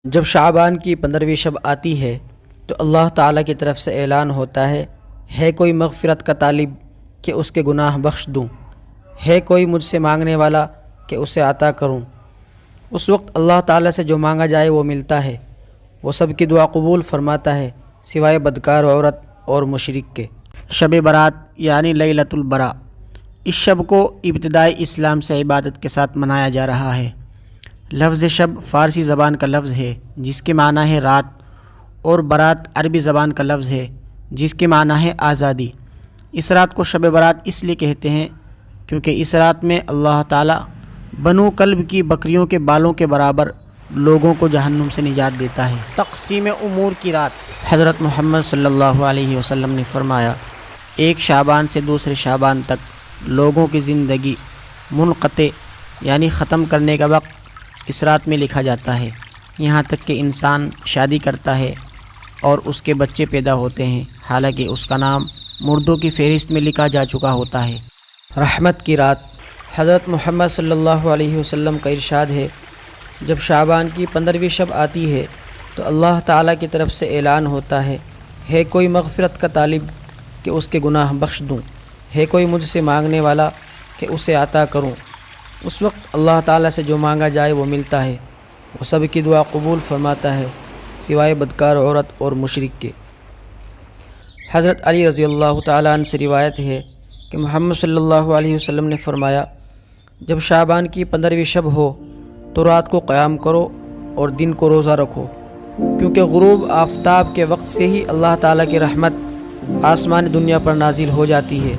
جب شعبان کی 15ویں شب آتی ہے تو اللہ تعالیٰ کی طرف سے اعلان ہوتا ہے کوئی مغفرت کا طالب کہ اس کے گناہ بخش دوں، ہے کوئی مجھ سے مانگنے والا کہ اسے عطا کروں۔ اس وقت اللہ تعالیٰ سے جو مانگا جائے وہ ملتا ہے، وہ سب کی دعا قبول فرماتا ہے سوائے بدکار عورت اور مشرک کے۔ شب برات یعنی لیلۃ البراء، اس شب کو ابتدائی اسلام سے عبادت کے ساتھ منایا جا رہا ہے۔ لفظ شب فارسی زبان کا لفظ ہے جس کے معنی ہے رات، اور برات عربی زبان کا لفظ ہے جس کے معنی ہے آزادی۔ اس رات کو شب برات اس لیے کہتے ہیں کیونکہ اس رات میں اللہ تعالیٰ بنو کلب کی بکریوں کے بالوں کے برابر لوگوں کو جہنم سے نجات دیتا ہے۔ تقسیم امور کی رات، حضرت محمد صلی اللہ علیہ وسلم نے فرمایا، ایک شعبان سے دوسرے شعبان تک لوگوں کی زندگی منقطع یعنی ختم کرنے کا وقت اس رات میں لکھا جاتا ہے، یہاں تک کہ انسان شادی کرتا ہے اور اس کے بچے پیدا ہوتے ہیں، حالانکہ اس کا نام مردوں کی فہرست میں لکھا جا چکا ہوتا ہے۔ رحمت کی رات، حضرت محمد صلی اللہ علیہ وسلم کا ارشاد ہے، جب شعبان کی 15ویں شب آتی ہے تو اللہ تعالیٰ کی طرف سے اعلان ہوتا ہے کوئی مغفرت کا طالب کہ اس کے گناہ بخش دوں، ہے کوئی مجھ سے مانگنے والا کہ اسے عطا کروں۔ اس وقت اللہ تعالیٰ سے جو مانگا جائے وہ ملتا ہے، وہ سب کی دعا قبول فرماتا ہے سوائے بدکار عورت اور مشرک کے۔ حضرت علی رضی اللہ تعالیٰ عنہ سے روایت ہے کہ محمد صلی اللہ علیہ وسلم نے فرمایا، جب شعبان کی 15ویں شب ہو تو رات کو قیام کرو اور دن کو روزہ رکھو، کیونکہ غروب آفتاب کے وقت سے ہی اللہ تعالیٰ کی رحمت آسمان دنیا پر نازل ہو جاتی ہے،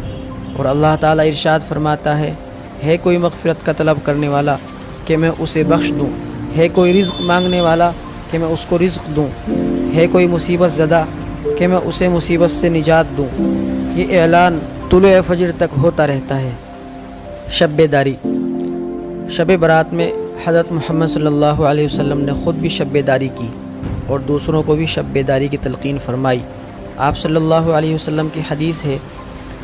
اور اللہ تعالیٰ ارشاد فرماتا ہے کوئی مغفرت کا طلب کرنے والا کہ میں اسے بخش دوں، ہے کوئی رزق مانگنے والا کہ میں اس کو رزق دوں، ہے کوئی مصیبت زدہ کہ میں اسے مصیبت سے نجات دوں۔ یہ اعلان طلوع فجر تک ہوتا رہتا ہے۔ شب بیداری، شب برات میں حضرت محمد صلی اللہ علیہ وسلم نے خود بھی شب بیداری کی اور دوسروں کو بھی شب بیداری کی تلقین فرمائی۔ آپ صلی اللہ علیہ وسلم کی حدیث ہے،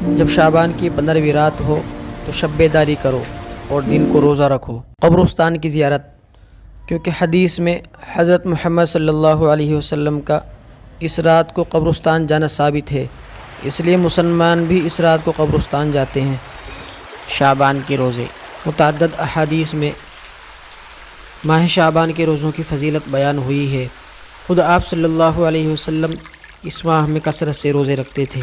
جب شعبان کی 15ویں رات ہو تو شب بیداری کرو اور دن کو روزہ رکھو۔ قبرستان کی زیارت، کیونکہ حدیث میں حضرت محمد صلی اللہ علیہ وسلم کا اس رات کو قبرستان جانا ثابت ہے، اس لیے مسلمان بھی اس رات کو قبرستان جاتے ہیں۔ شعبان کے روزے، متعدد احادیث میں ماہ شعبان کے روزوں کی فضیلت بیان ہوئی ہے۔ خود آپ صلی اللہ علیہ وسلم اس ماہ میں کثرت سے روزے رکھتے تھے۔